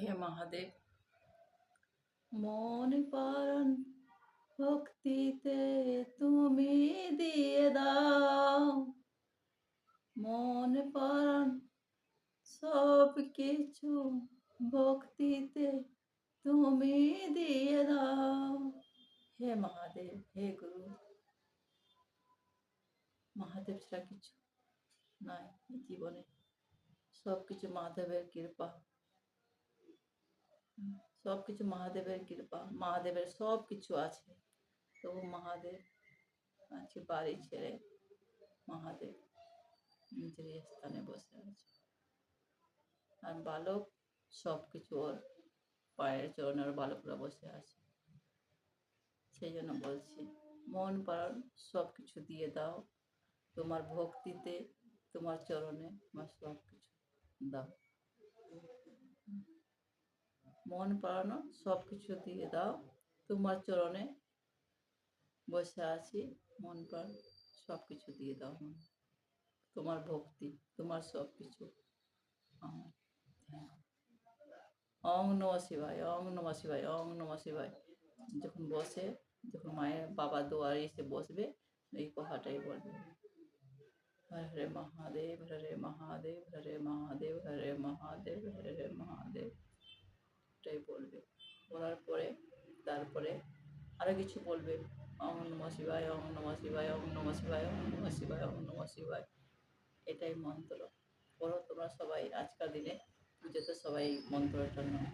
হে মহাদেব, মন প্রাণ ভক্তিতে তুমি দিয়ে দাও, মন প্রাণ সব কিছু ভক্তিতে তুমি দিয়ে দাও। হে মহাদেব, হে গুরু, মহাদেব ছাড়া কিছু নাই এই জীবনে, সবকিছু মহাদেবের কৃপা, সবকিছু মহাদেবের কৃপা, মহাদেবের সব কিছু আছে, তবু মহাদেব আজকে বাড়ি ছেড়ে মহাদেব নিজের স্থানে বসে আছে। আর বালক সবকিছু ওর পায়ের চরণের বালকরা বসে আছে। সেই জন্য বলছি, মন প্রাণ সব কিছু দিয়ে দাও, তোমার ভক্তিতে, তোমার চরণে আমার সব কিছু দাও। মন প্রাণ সব কিছু দিয়ে দাও, তোমার চরণে বসে আছি, মন প্রাণ সব কিছু দিয়ে দাও, তোমার ভক্তি, তোমার সব কিছু আমার। ওং নমঃ শিবায়, ওং নমঃ শিবায়, ওং নমঃ শিবায়। যখন বসে, যখন মায়ের বাবা দুয়ারে এসে বসবে, এই কথাটাই বলবে, হরে হরে মহাদেব, হরে মহাদেব, হরে মহাদেব, হরে মহাদেব, হরে মহাদেব, এটাই বলবে। বলার পরে তারপরে আরো কিছু বলবে, ওং নমঃ শিবায়, ওং নমঃ শিবায়, ওং নমঃ শিবায়, ওং নমঃ শিবায়, ওং নমঃ শিবায়। এটাই মন্ত্র। পড়ো তোমরা সবাই, আজকাল দিনে পুজোতে সবাই মন্ত্রটা নাও।